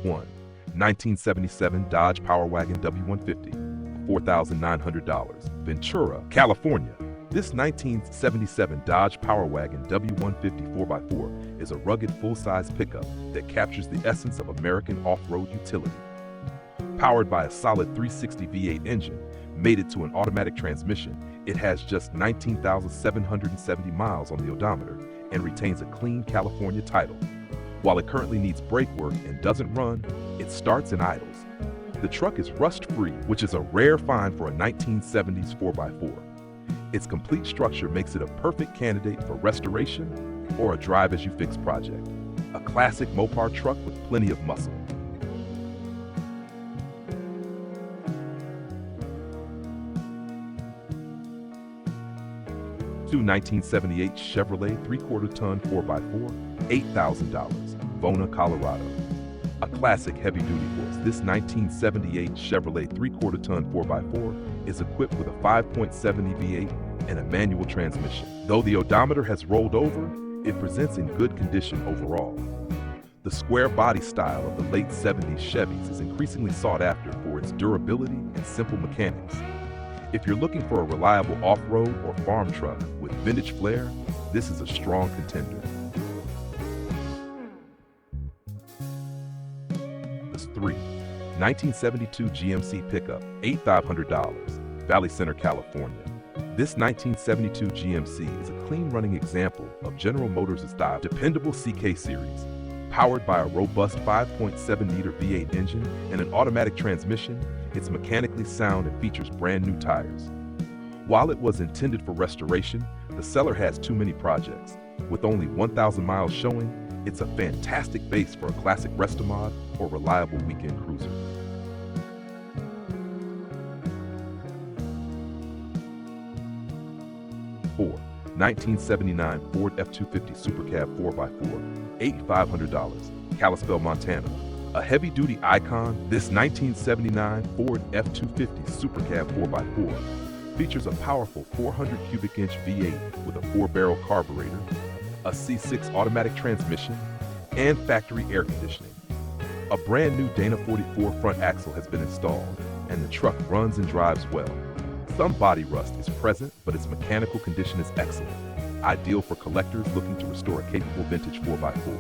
1. 1977 Dodge Power Wagon W150, $4,900, Ventura, California. This 1977 Dodge Power Wagon W150 4x4 is a rugged full-size pickup that captures the essence of American off-road utility. Powered by a solid 360 V8 engine, mated to an automatic transmission, it has just 19,770 miles on the odometer and retains a clean California title. While it currently needs brake work and doesn't run, it starts and idles. The truck is rust-free, which is a rare find for a 1970s 4x4. Its complete structure makes it a perfect candidate for restoration or a drive-as-you-fix project. A classic Mopar truck with plenty of muscle. Two 1978 Chevrolet 3/4 ton 4x4, $8,000, Vona, Colorado. A classic heavy-duty horse, this 1978 Chevrolet 3/4 ton 4x4 is equipped with a 5.7 V8 and a manual transmission. Though the odometer has rolled over, it presents in good condition overall. The square body style of the late 70s Chevys is increasingly sought after for its durability and simple mechanics. If you're looking for a reliable off-road or farm truck with vintage flair, this is a strong contender. 3. 1972 GMC Pickup, $8,500, Valley Center, California. This 1972 GMC is a clean-running example of General Motors' style dependable CK series. Powered by a robust 5.7-liter V8 engine and an automatic transmission, it's mechanically sound and features brand new tires. While it was intended for restoration, the seller has too many projects. With only 1,000 miles showing, it's a fantastic base for a classic Restomod or reliable weekend cruiser. Four, 1979 Ford F150 SuperCab 4x4, $8,500, Kalispell, Montana. A heavy-duty icon, this 1979 Ford F150 SuperCab 4x4 features a powerful 400 cubic inch V8 with a 4-barrel carburetor, a C6 automatic transmission, and factory air conditioning. A brand new Dana 44 front axle has been installed, and the truck runs and drives well. Some body rust is present, but its mechanical condition is excellent, ideal for collectors looking to restore a capable vintage 4x4.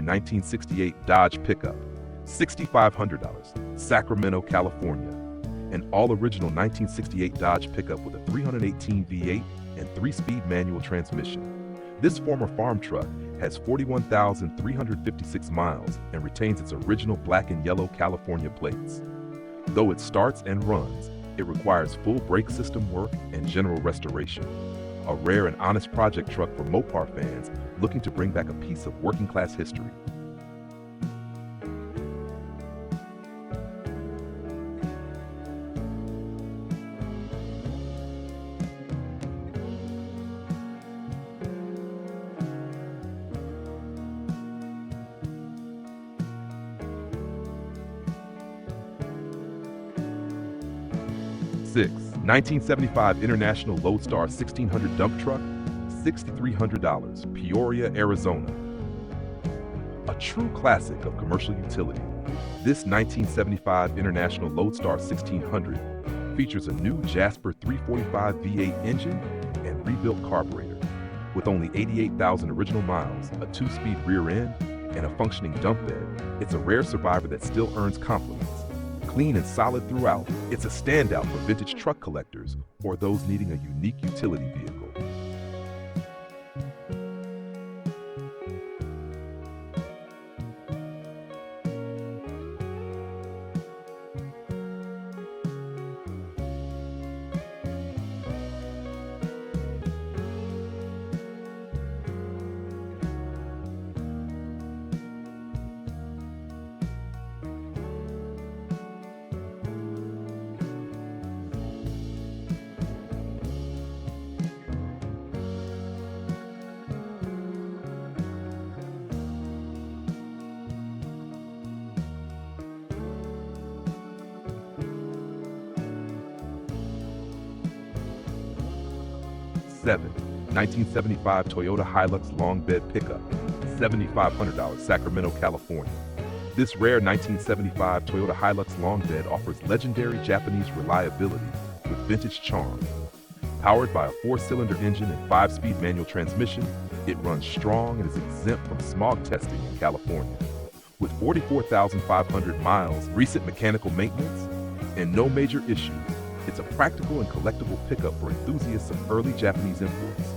1968 Dodge Pickup, $6,500, Sacramento, California. An all-original 1968 Dodge Pickup with a 318 V8 and 3-speed manual transmission. This former farm truck has 41,356 miles and retains its original black and yellow California plates. Though it starts and runs, it requires full brake system work and general restoration. A rare and honest project truck for Mopar fans looking to bring back a piece of working-class history. Six, 1975 International Lodestar 1600 dump truck, $6,300, Peoria, Arizona. A true classic of commercial utility, this 1975 International Lodestar 1600 features a new Jasper 345 V8 engine and rebuilt carburetor. With only 88,000 original miles, a 2-speed rear end, and a functioning dump bed, it's a rare survivor that still earns compliments. Clean and solid throughout, it's a standout for vintage truck collectors or those needing a unique utility vehicle. 7. 1975 Toyota Hilux Long Bed Pickup, $7,500, Sacramento, California. This rare 1975 Toyota Hilux Long Bed offers legendary Japanese reliability with vintage charm. Powered by a 4-cylinder engine and 5-speed manual transmission, it runs strong and is exempt from smog testing in California. With 44,500 miles, recent mechanical maintenance, and no major issues, it's a practical and collectible pickup for enthusiasts of early Japanese imports.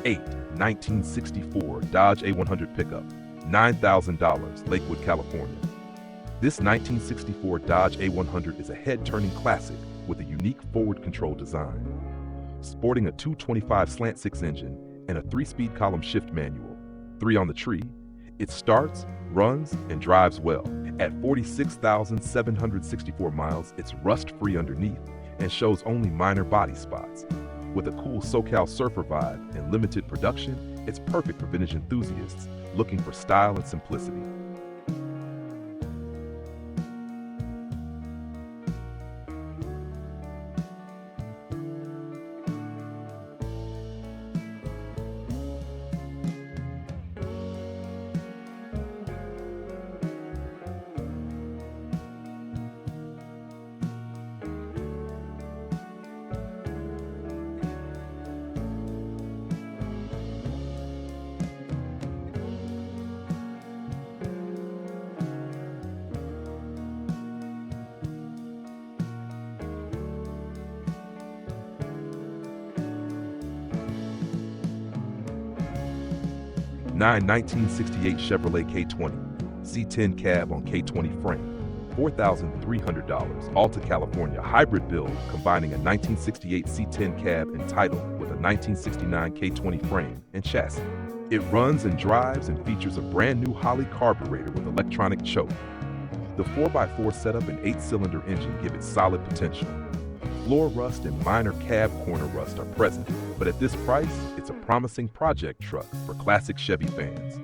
Eight, 1964 Dodge A100 Pickup, $9,000, Lakewood, California. This 1964 Dodge A100 is a head-turning classic with a unique forward-control design. Sporting a 225 slant-6 engine and a 3-speed column shift manual, 3 on the tree, it starts, runs, and drives well. At 46,764 miles, it's rust-free underneath and shows only minor body spots. With a cool SoCal surfer vibe and limited production, it's perfect for vintage enthusiasts looking for style and simplicity. Nine, 1968 Chevrolet K20 C10 cab on K20 frame, $4,300, Alta, California. Hybrid build combining a 1968 C10 cab and title with a 1969 K20 frame and chassis. It runs and drives and features a brand new Holley carburetor with electronic choke. The 4x4 setup and 8-cylinder engine give it solid potential. Floor rust and minor cab corner rust are present, but at this price, it's a promising project truck for classic Chevy fans.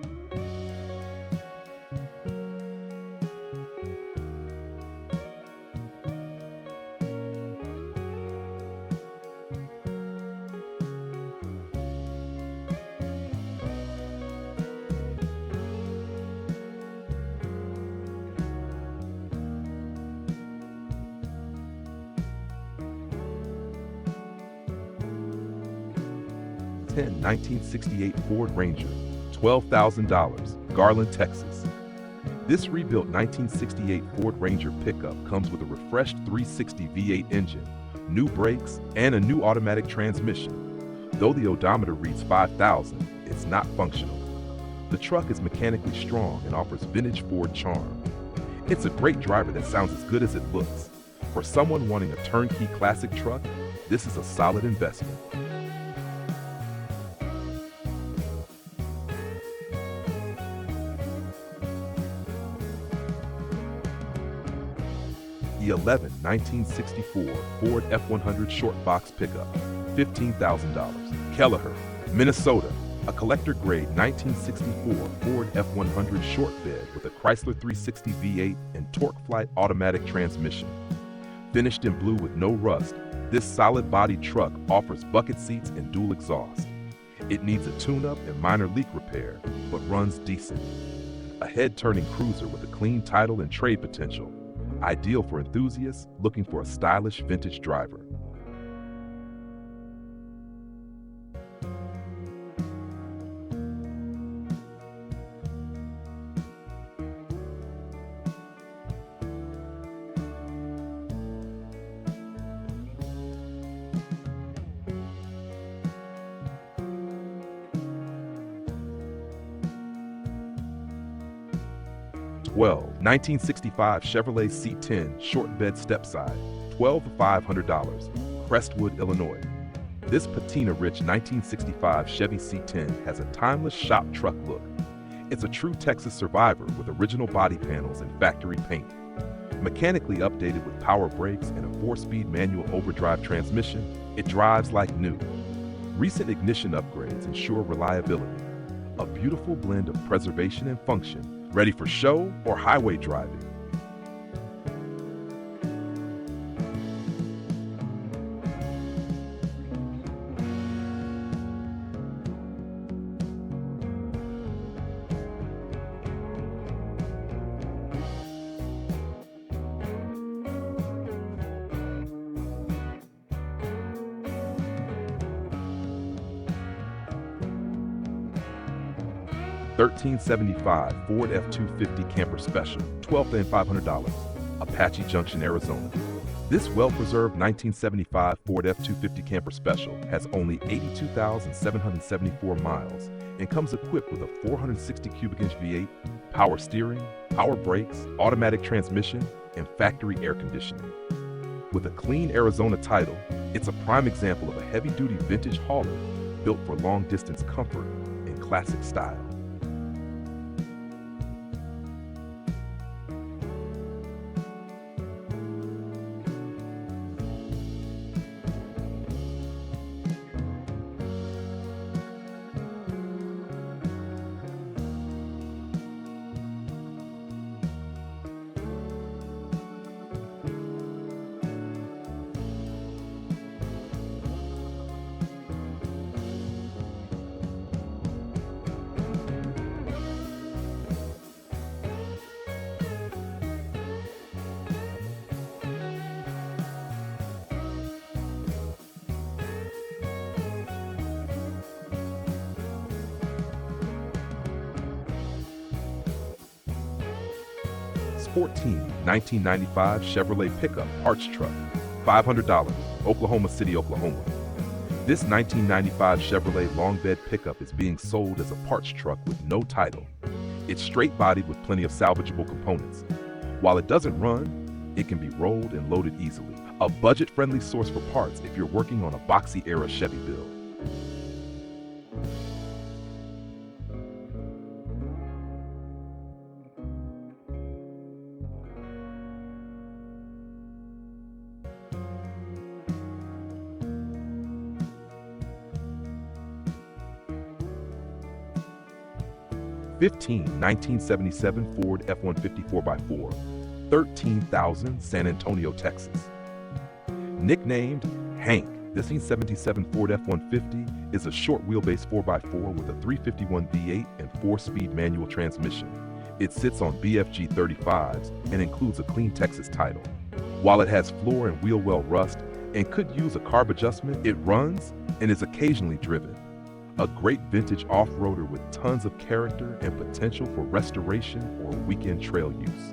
Ten, 1968 Ford Ranger, $12,000, Garland, Texas. This rebuilt 1968 Ford Ranger pickup comes with a refreshed 360 V8 engine, new brakes, and a new automatic transmission. Though the odometer reads 5,000, it's not functional. The truck is mechanically strong and offers vintage Ford charm. It's a great driver that sounds as good as it looks. For someone wanting a turnkey classic truck, this is a solid investment. The 11, 1964 Ford F150 Shortbox Pickup, $15,000, Kelleher, Minnesota. A collector-grade 1964 Ford F150 short bed with a Chrysler 360 V8 and TorqueFlite automatic transmission. Finished in blue with no rust, this solid-bodied truck offers bucket seats and dual exhaust. It needs a tune-up and minor leak repair, but runs decent. A head-turning cruiser with a clean title and trade potential. Ideal for enthusiasts looking for a stylish vintage driver. Well, 1965 Chevrolet C10 short bed stepside, $12,500, Crestwood, Illinois. This patina-rich 1965 Chevy C10 has a timeless shop truck look. It's a true Texas survivor with original body panels and factory paint. Mechanically updated with power brakes and a 4-speed manual overdrive transmission, it drives like new. Recent ignition upgrades ensure reliability. A beautiful blend of preservation and function, ready for show or highway driving. 1375 Ford F250 Camper Special, $12,500, Apache Junction, Arizona. This well-preserved 1975 Ford F250 Camper Special has only 82,774 miles and comes equipped with a 460 cubic inch V8, power steering, power brakes, automatic transmission, and factory air conditioning. With a clean Arizona title, it's a prime example of a heavy-duty vintage hauler built for long-distance comfort and classic style. Sporting 1995 Chevrolet Pickup Arch Truck, $500, Oklahoma City, Oklahoma. This 1995 Chevrolet long bed pickup is being sold as a parts truck with no title. It's straight-bodied with plenty of salvageable components. While it doesn't run, it can be rolled and loaded easily. A budget-friendly source for parts if you're working on a boxy-era Chevy build. '15 1977 Ford F150 4x4, $13,000, San Antonio, Texas. Nicknamed Hank, this 1977 Ford F150 is a short wheelbase 4x4 with a 351 V8 and 4-speed manual transmission. It sits on BFG 35s and includes a clean Texas title. While it has floor and wheel well rust and could use a carb adjustment, it runs and is occasionally driven. A great vintage off-roader with tons of character and potential for restoration or weekend trail use.